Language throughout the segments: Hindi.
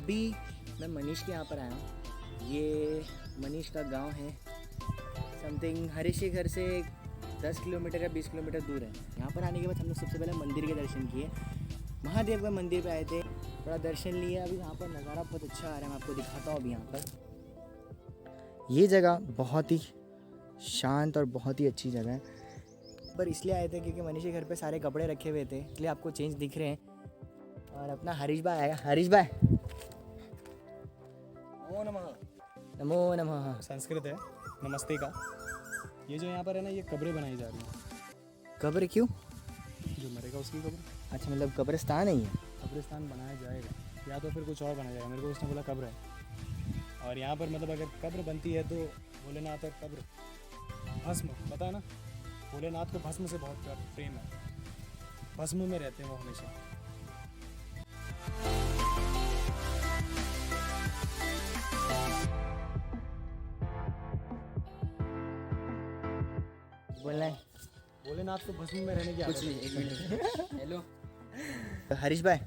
अभी मैं मनीष के यहाँ पर आया हूँ। ये मनीष का गांव है, समथिंग हरीश के घर से 10 किलोमीटर या 20 किलोमीटर दूर है। यहाँ पर आने के बाद हम लोग सबसे पहले मंदिर के दर्शन किए, महादेव के मंदिर पे आए थे, थोड़ा दर्शन लिए। अभी यहाँ पर नज़ारा बहुत अच्छा आ रहा है, मैं आपको दिखाता हूँ। अभी यहाँ पर ये जगह बहुत ही शांत और बहुत ही अच्छी जगह है। पर इसलिए आए थे क्योंकि मनीष के घर पे सारे कपड़े रखे हुए थे, इसलिए आपको चेंज दिख रहे हैं। और अपना हरीश भाई आएगा। हरीश भाई, नमो नमः। नमो नमः। संस्कृत है नमस्ते का। ये जो यहाँ पर है ना, ये कब्रें बनाई जा रही हैं। कब्र क्यों? जो मरेगा उसकी कब्र। अच्छा, मतलब कब्रिस्तान है ये? कब्रिस्तान बनाया जाएगा या तो फिर कुछ और बनाया जाएगा। मेरे को उसने बोला कब्र है। और यहाँ पर मतलब अगर कब्र बनती है तो भोलेनाथ और कब्र, भस्म, पता है ना, भोलेनाथ को भस्म से बहुत प्रेम है। भस्म में रहते हैं वो हमेशा। बोलना है भोलेनाथ को भस्म में रहने की कुछ नहीं, आदत एक है। मिनट। हेलो हरीश भाई,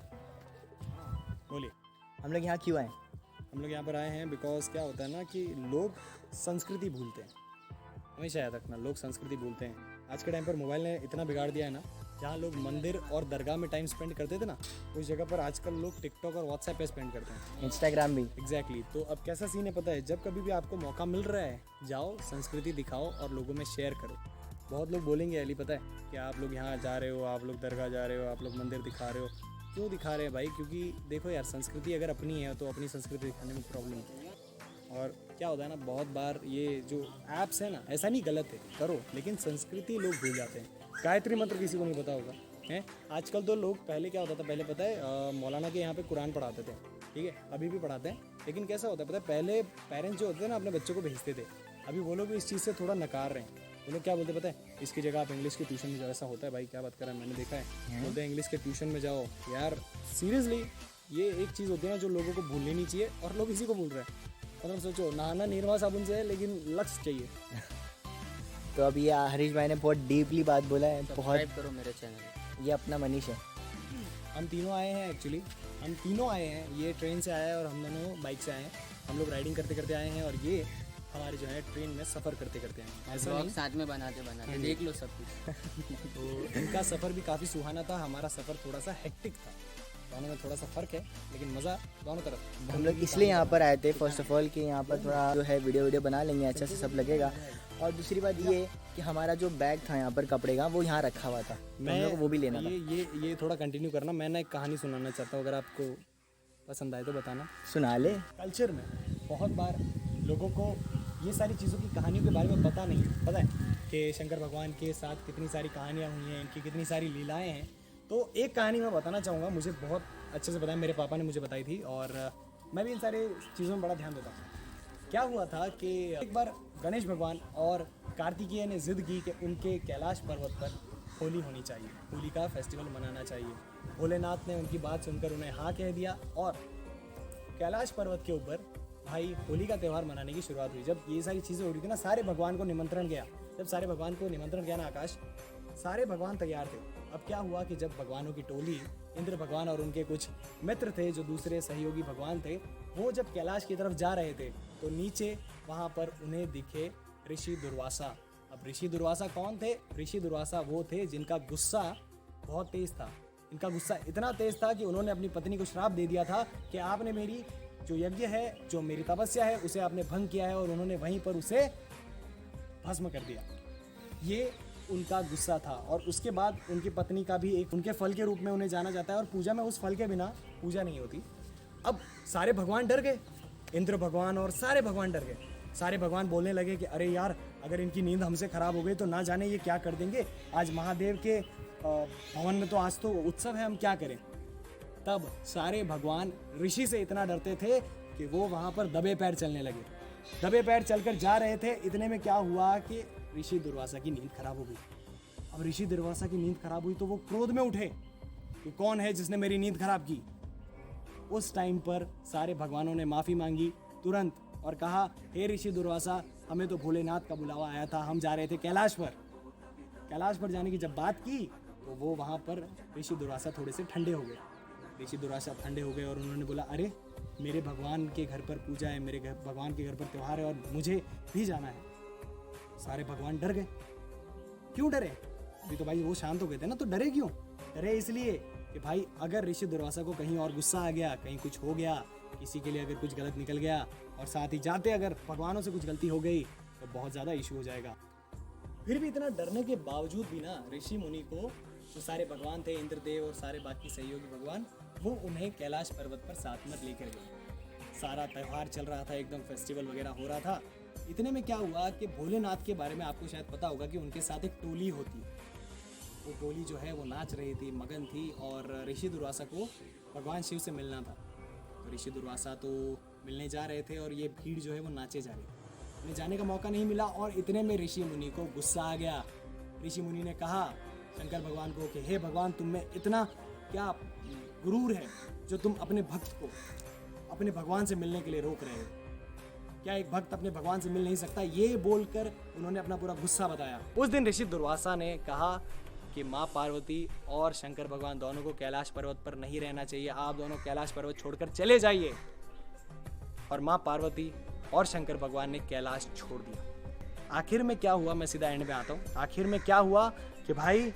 बोलिए। हम लोग यहाँ क्यों आए? हम लोग यहाँ पर आए हैं बिकॉज क्या होता है ना कि लोग संस्कृति भूलते हैं। हमेशा याद रखना, लोग संस्कृति भूलते हैं। आज के टाइम पर मोबाइल ने इतना बिगाड़ दिया है ना, जहाँ लोग मंदिर और दरगाह में टाइम स्पेंड करते थे ना, उस जगह पर आजकल लोग टिकटॉक और व्हाट्सएप पे स्पेंड करते हैं, इंस्टाग्राम भी। एग्जैक्टली। तो अब कैसा सीन है पता है, जब कभी भी आपको मौका मिल रहा है, जाओ संस्कृति दिखाओ और लोगों में शेयर करो। बहुत लोग बोलेंगे अली, पता है कि आप लोग यहाँ जा रहे हो, आप लोग दरगाह जा रहे हो, आप लोग मंदिर दिखा रहे हो। क्यों दिखा रहे हैं भाई? क्योंकि देखो यार, संस्कृति अगर अपनी है तो अपनी संस्कृति दिखाने में प्रॉब्लम है। और क्या होता है ना, बहुत बार ये जो ऐप्स है ना, ऐसा नहीं, गलत है, करो, लेकिन संस्कृति लोग भूल जाते हैं। गायत्री मंत्र किसी को नहीं पता होगा है आजकल। तो लोग, पहले क्या होता था, पहले पता है मौलाना के यहाँ पे कुरान पढ़ाते थे, ठीक है, अभी भी पढ़ाते हैं, लेकिन कैसा होता है पता है, पहले पेरेंट्स जो होते थे ना, अपने बच्चों को भेजते थे। अभी वो लोग इस चीज़ से थोड़ा नकार रहे हैं। वो लोग क्या बोलते पता है, इसकी जगह आप इंग्लिश के ट्यूशन में जाओ। ऐसा होता है भाई, क्या बात कर रहा है, मैंने देखा है। बोलते हैं इंग्लिश के ट्यूशन में जाओ। यार सीरियसली, ये एक चीज़ होती है ना जो लोगों को भूलनी नहीं चाहिए, और लोग इसी को भूल रहे हैं। मतलब सोचो, नहाना निर्मा साबुन से है, लेकिन लक्ष्य चाहिए। तो अब ये हरीश भाई ने बहुत डीपली बात बोला है। बहुत सब्सक्राइब करो मेरे चैनल। ये अपना मनीष है। हम तीनों आए हैं, एक्चुअली हम तीनों आए हैं। ये ट्रेन से आया है और हम दोनों बाइक से आए हैं। हम लोग राइडिंग करते करते आए हैं, और ये हमारे जो है ट्रेन में सफ़र करते करते आए हैं। ऐसा ब्लॉग नहीं, साथ में बनाते बनाते देख लो सब कुछ। तो इनका सफ़र भी काफ़ी सुहाना था, हमारा सफ़र थोड़ा सा हेक्टिक था। दोनों में थोड़ा सा फ़र्क है, लेकिन मज़ा दोनों तरफ। हम लोग इसलिए यहाँ पर आए थे, फर्स्ट ऑफ ऑल कि यहाँ पर थोड़ा जो है वीडियो बना लेंगे, अच्छा से सब लगेगा। और दूसरी बात ये कि हमारा जो बैग था यहाँ पर कपड़े का, वो यहाँ रखा हुआ था, तो हम लोग को वो भी लेना था। ये थोड़ा कंटिन्यू करना। मैं ना एक कहानी सुनाना चाहता हूँ, अगर आपको पसंद आए तो बताना। सुना ले। कल्चर में बहुत बार लोगों को ये सारी चीज़ों की कहानियों के बारे में पता नहीं है। पता है कि शंकर भगवान के साथ कितनी सारी कहानियाँ हुई हैं, इनकी कितनी सारी लीलाएं हैं। तो एक कहानी मैं बताना चाहूँगा, मुझे बहुत अच्छे से पता है, मेरे पापा ने मुझे बताई थी, और मैं भी इन सारी चीज़ों में बड़ा ध्यान देता हूँ। क्या हुआ था कि एक बार गणेश भगवान और कार्तिकेय ने जिद की कि उनके कैलाश पर्वत पर होली होनी चाहिए, होली का फेस्टिवल मनाना चाहिए। भोलेनाथ ने उनकी बात सुनकर उन्हें हाँ कह दिया, और कैलाश पर्वत के ऊपर भाई होली का त्यौहार मनाने की शुरुआत हुई। जब ये सारी चीज़ें हो रही थी ना, सारे भगवान को निमंत्रण गया। जब सारे भगवान को निमंत्रण गया ना आकाश, सारे भगवान तैयार थे। अब क्या हुआ कि जब भगवानों की टोली, इंद्र भगवान और उनके कुछ मित्र थे जो दूसरे सहयोगी भगवान थे, वो जब कैलाश की तरफ जा रहे थे, तो नीचे वहाँ पर उन्हें दिखे ऋषि दुर्वासा। अब ऋषि दुर्वासा कौन थे? ऋषि दुर्वासा वो थे जिनका गुस्सा बहुत तेज था। इनका गुस्सा इतना तेज था कि उन्होंने अपनी पत्नी को श्राप दे दिया था कि आपने मेरी जो यज्ञ है, जो मेरी तपस्या है, उसे आपने भंग किया है, और उन्होंने वहीं पर उसे भस्म कर दिया। ये उनका गुस्सा था। और उसके बाद उनकी पत्नी का भी एक उनके फल के रूप में उन्हें जाना जाता है, और पूजा में उस फल के बिना पूजा नहीं होती। अब सारे भगवान डर गए, इंद्र भगवान और सारे भगवान डर गए। सारे भगवान बोलने लगे कि अरे यार, अगर इनकी नींद हमसे खराब हो गई तो ना जाने ये क्या कर देंगे। आज महादेव के भवन में तो आज तो उत्सव है, हम क्या करें। तब सारे भगवान ऋषि से इतना डरते थे कि वो वहाँ पर दबे पैर चलने लगे। दबे पैर चलकर जा रहे थे। इतने में क्या हुआ कि ऋषि दुर्वासा की नींद खराब हो गई। अब ऋषि दुर्वासा की नींद खराब हुई तो वो क्रोध में उठे कि कौन है जिसने मेरी नींद खराब की। उस टाइम पर सारे भगवानों ने माफ़ी मांगी तुरंत, और कहा, हे ऋषि दुर्वासा, हमें तो भोलेनाथ का बुलावा आया था, हम जा रहे थे कैलाश पर। कैलाश पर जाने की जब बात की तो वो वहाँ पर ऋषि दुर्वासा थोड़े से ठंडे हो गए। ऋषि दुर्वासा ठंडे हो गए और उन्होंने बोला, अरे मेरे भगवान के घर पर पूजा है, मेरे घर भगवान के घर पर त्यौहार है और मुझे भी जाना है। सारे भगवान डर गए। क्यों डरे? अभी तो भाई वो शांत हो गए थे ना, तो डरे क्यों? डरे इसलिए कि भाई अगर ऋषि दुर्वासा को कहीं और गुस्सा आ गया, कहीं कुछ हो गया, किसी के लिए अगर कुछ गलत निकल गया और साथ ही जाते अगर भगवानों से कुछ गलती हो गई तो बहुत ज़्यादा इशू हो जाएगा। फिर भी इतना डरने के बावजूद भी ना ऋषि मुनि को जो सारे भगवान थे, इंद्रदेव और सारे बाकी सहयोगी भगवान, वो उन्हें कैलाश पर्वत पर साथ में लेकर गए। सारा त्यौहार चल रहा था, एकदम फेस्टिवल वगैरह हो रहा था। इतने में क्या हुआ कि भोलेनाथ के बारे में आपको शायद पता होगा कि उनके साथ एक टोली होती है। वो टोली जो है वो नाच रही थी, मगन थी और ऋषि दुर्वासा को भगवान शिव से मिलना था। तो ऋषि दुर्वासा तो मिलने जा रहे थे और ये भीड़ जो है वो नाचे जा रही थी। उन्हें जाने का मौका नहीं मिला और इतने में ऋषि मुनि को गुस्सा आ गया। ऋषि मुनि ने कहा शंकर भगवान को कि हे भगवान, तुम में इतना क्या गुरूर है जो तुम अपने भक्त को अपने भगवान से मिलने के लिए रोक रहे हो? क्या एक भक्त अपने भगवान से मिल नहीं सकता? ये बोलकर उन्होंने अपना पूरा गुस्सा बताया। उस दिन ऋषि दुर्वासा ने कहा कि माँ पार्वती और शंकर भगवान दोनों को कैलाश पर्वत पर नहीं रहना चाहिए, आप दोनों कैलाश पर्वत छोड़कर चले जाइए। और माँ पार्वती और शंकर भगवान ने कैलाश छोड़ दिया। आखिर में क्या हुआ, मैं सीधा एंड में आता हूँ। आखिर में क्या हुआ कि भाई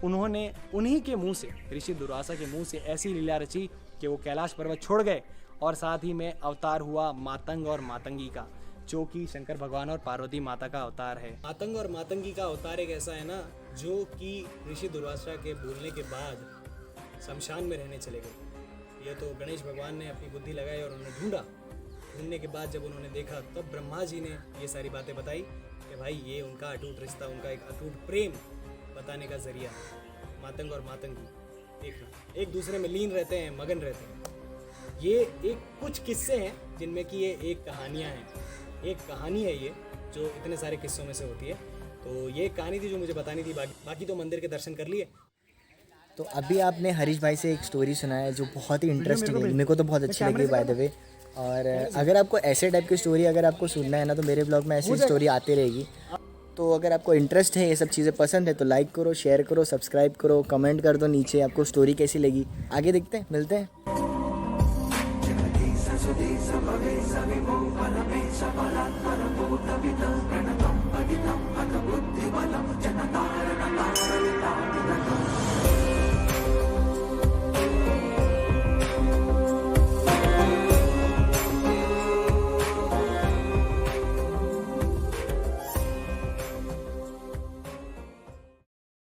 उन्होंने उन्हीं के मुंह से, ऋषि दुर्वासा के मुंह से ऐसी लीला रची कि वो कैलाश पर्वत छोड़ गए और साथ ही में अवतार हुआ मातंग और मातंगी का, जो कि शंकर भगवान और पार्वती माता का अवतार है। मातंग और मातंगी का अवतार एक ऐसा है ना जो कि ऋषि दुर्वासा के बोलने के बाद शमशान में रहने चले गए। ये तो गणेश भगवान ने अपनी बुद्धि लगाई और उन्हें ढूंढने के बाद जब उन्होंने देखा तब ब्रह्मा जी ने ये सारी बातें बताई कि भाई ये उनका अटूट रिश्ता, उनका एक अटूट प्रेम बताने का जरिया है। मातंग और मातंगी देखना एक दूसरे में लीन रहते हैं, मगन रहते हैं। ये एक कुछ किस्से हैं जिनमें कि ये एक कहानियाँ हैं, एक कहानी है ये जो इतने सारे किस्सों में से होती है। तो ये कहानी थी जो मुझे बतानी थी, बाकी तो मंदिर के दर्शन कर लिए। तो अभी आपने हरीश भाई से एक स्टोरी सुनाया जो बहुत ही इंटरेस्टिंग लगी, मेरे को तो बहुत अच्छी लगी बाय द वे। और अगर आपको ऐसे टाइप की स्टोरी अगर आपको सुनना है ना, तो मेरे ब्लॉग में ऐसी स्टोरी आती रहेगी। तो अगर आपको इंटरेस्ट है, ये सब चीज़ें पसंद है, तो लाइक करो, शेयर करो, सब्सक्राइब करो, कमेंट कर दो नीचे आपको स्टोरी कैसी लगी। आगे देखते हैं, मिलते हैं।